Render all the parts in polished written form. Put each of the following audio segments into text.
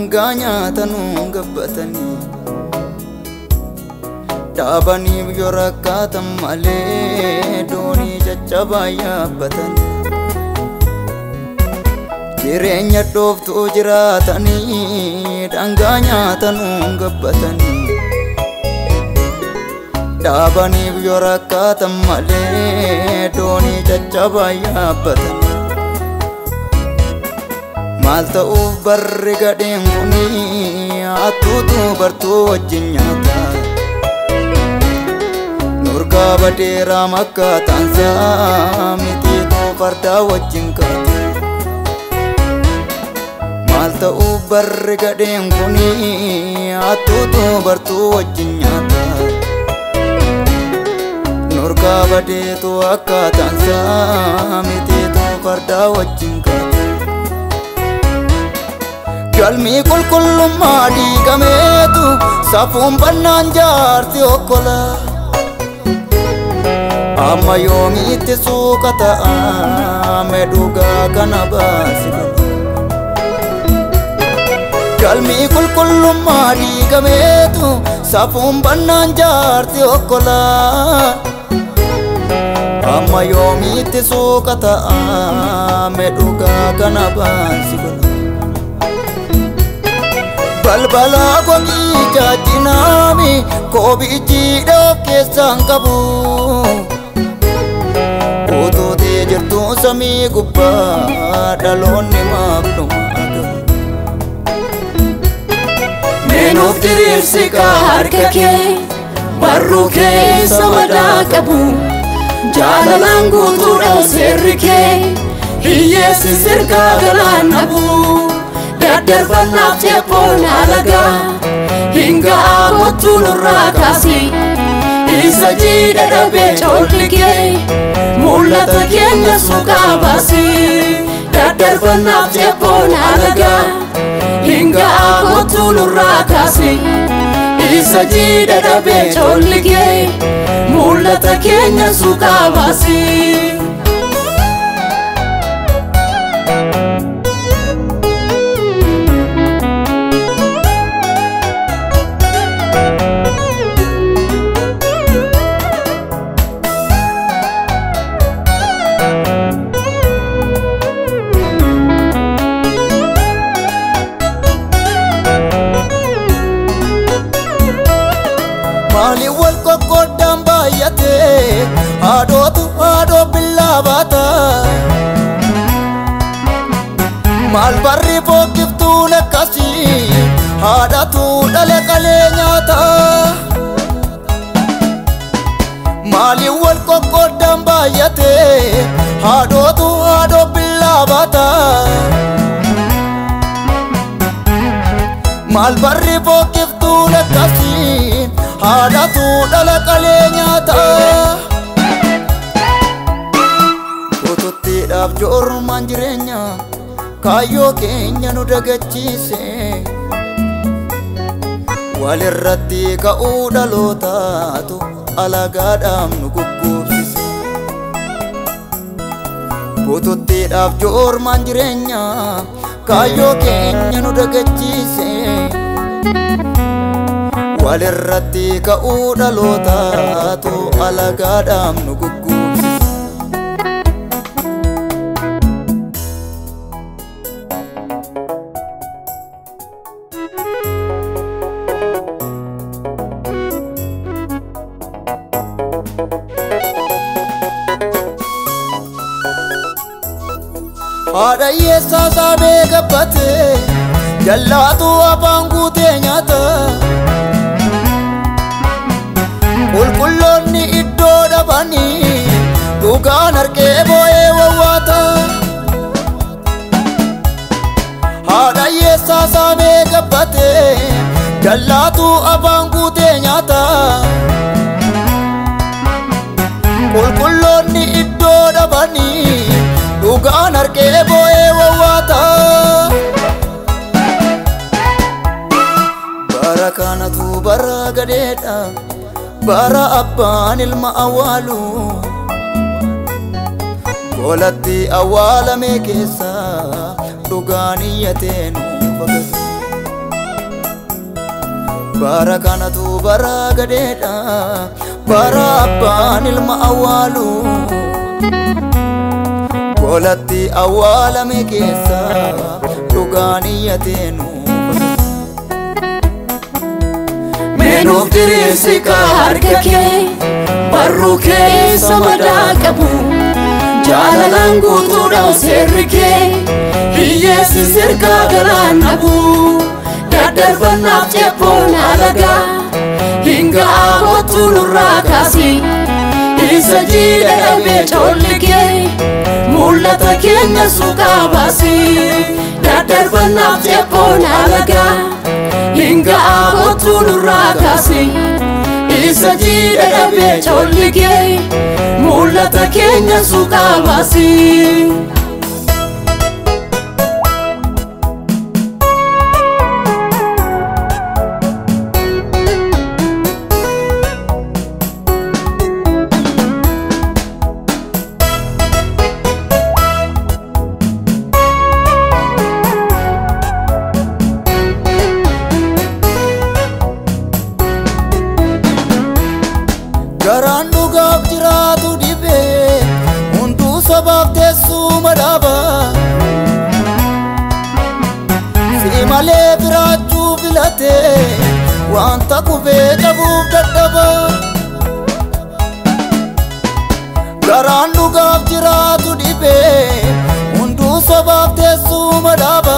danganya tanung gabbatani Dabani biyora male doni chachabaya batani Jireenya dhooftuu jiraatanii danganya tanung gabbatani Dabani biyora male doni chachabaya batani Malta uf barri gadeen kuni atuutu bartuu wajjin nyaata Nurka badeera makka taansaa mitiituu fardaa wajjin kaata Malta uf barri gadeen kuni atuutu bartuu wajjin nyaata Nurka badeetu akka taansaa mitiituu fardaa wajjin kaata Kalmi kulkullumma diigameetu safuun bannaan jaarti okkola Amma yoomiitti suuqa ta'a medhugaa kana baasifata Kalmi kulkullumma diigameetu safuun bannaan jaarti okkola Amma yoomiitti suuqa ta'a medhugaa kana baasifata Balbala gogi jajinami kobichi dhof keessaan qabu Utuuti jirtu samii gubbaa dhaloonni maafnuma agabu Nuuf diriirsikaa harka kee barruu keessa madaa qabu Jaalalaan guutuudhaan seerri kee hiyyeessi sirkaa galaan dhabu Daddarbannaaf jeppoon alagaa hinga aamottuu nurraa kaasi Isa jiidha dhabee coolligee mul'ata keenya suuqaa baasi Daddarbannaaf jeppoon alagaa hinga aamottuu nurraa kaasi Isa jiidha dhabee coolligee mul'ata keenya suuqaa baasi Mali wal kokkodaan baay'ate haadhootu haadhoo billaa baata Maal barri fokkiftuun akkasii haadhatu dhale qalee nyaata Mali wal kokkodaan baay'ate haadhootu haadhoo billaa baata Maal barri fokkiftuun akkasii haadhatu dhala qalee nyaata Ututtiidhaaf joormaan jireenya kaayyoo keenya nu dagachiise Walirratti ka'uu dhalootaatu alagaadhaaf nu gugguubsise Ututtiidhaaf joormaan jireenya kaayyoo keenya nu dagachiise Walirratti ka'uu dhalootaatu alagaadhaaf nu gugguubsise Haadha hiyyeessaa saamee gabbate jallaatu afaan guutee nyaata Qulqulloonni iddoo dhabanii dhugaan harkee boo'ee wawwaata Haadha hiyyeessaa saamee gabbate jallaatu afaan guutee nyaata Qulqulloonni iddoo dhabanii dhugaan harkee boo'ee wawwaata Bara kanatu bara gadeedha bara abbaan ilma awwaalu Golatti awwaalame keessa dhugaan iyyatee nu bagatu bara kanatu bara gadeedha bara abbaan ilma awwaalu golatti awwaalame keessa dhugaan iyyateenu nuuf diriirsikaa harka kee barruu keessa madaa qabu jaalalaan guutuudhaan seerri kee hiyyeessi sirkaa garaan dhabu daddarbannaaf ceebboon alagaa hinga'aa kottuu nurraa kaasi isa jiidha dhabee coolligee mul'ata keenya suuqaa baasi daddarbannaaf ceebboon alagaa hinga'aa kottuu nurraa kaasi isa jiidha dhabee coolligee mul'ata keenya suuqaa baasi. garaan dhugaaf jiraatu dhibee hunduu sabaaf teessuma dhaaba si malee biraachuu filatee wanta qubee qabuuf dadhaba garaan dhugaaf jiraatu dhibee hunduu sabaaf teessuma dhaaba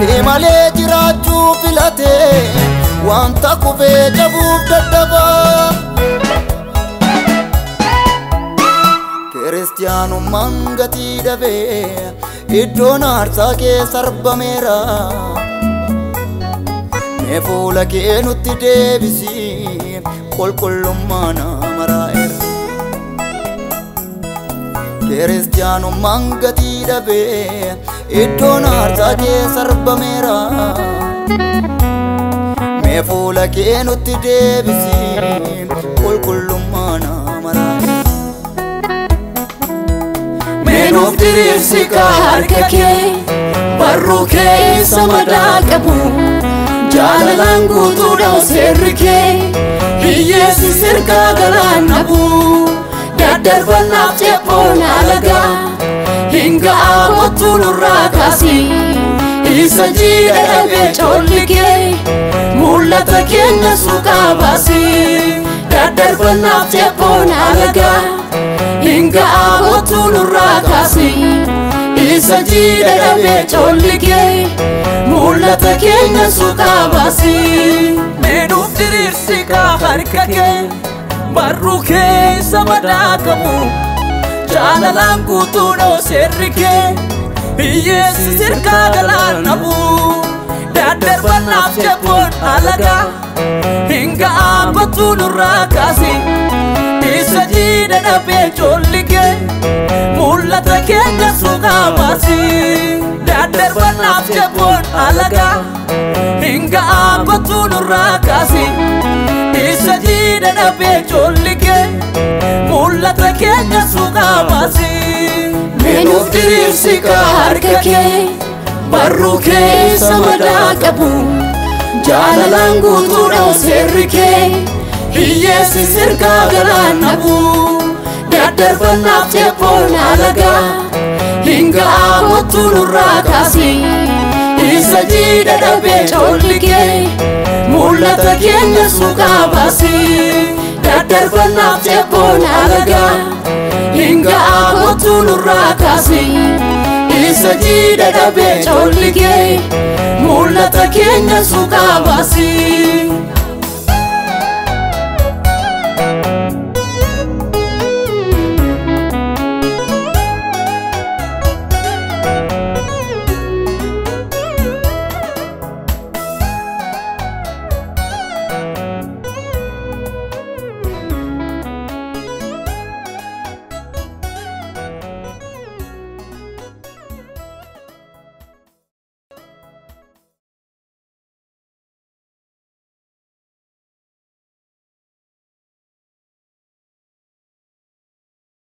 si malee jiraachuu filatee wanta qubee qabuuf dadhaba kiristiyaanummaan gatii dhabee iddoon aarsaa kee sarbameera mee fuula kee nutti deebisi qulqullummaa nama maraa'eera kiristiyaanummaan gatii dhabee iddoon aarsaa kee sarbameera mee fuula kee nutti deebisi qulqullummaa nama maraa'eera nuuf diriirsikaa harka kee barruu keessa madaa qabu jaalalaan guutuudhaan seerri kee hiyyeessi sirkaa garaan dhabu daddarbannaaf ceebboon alagaa hinga'aa kottuu nurraa kaasi isa jiidha dhabee coolligee mul'ata keenya suuqaa baasi daddarbannaaf ceebboon alagaa hinga'aa kottuu nurraa kaasi isa jiidha dhabee coolligee mul'ata keenya suuqaa baasi nuuf diriirsikaa harka kee barruu keessa madaa qabu jaalalaan guutuudhaan seerri kee hiyyeessi sirkaa garaan dhabu daddarbannaaf ceebboon alagaa hinga'aa kottuu nurraa kaasi isa jiidha dhabee coolligee mul'ata keenya suuqaa baasi daddarbannaaf ceebboon alagaa hinga'aa kottuu nurraa kaasi isa jiidha dhabee coolligee mul'ata keenya suuqaa baasi nuuf diriirsikaa harka kee barruu keessa madaa qabu jaalalaan guutuudhaan seerri kee hiyyeessi sirkaa garaan dhabu daddarbannaaf ceebboon alagaa hinga'aa kottuu nurraa kaasi isa jiidha dhabee coolligee mul'ata keenya suuqaa baasi daddarbannaaf ceebboon alagaa hinga'aa kottuu nurraa kaasi isa jiidha dhabee coolligee mul'ata keenya suuqaa baasi.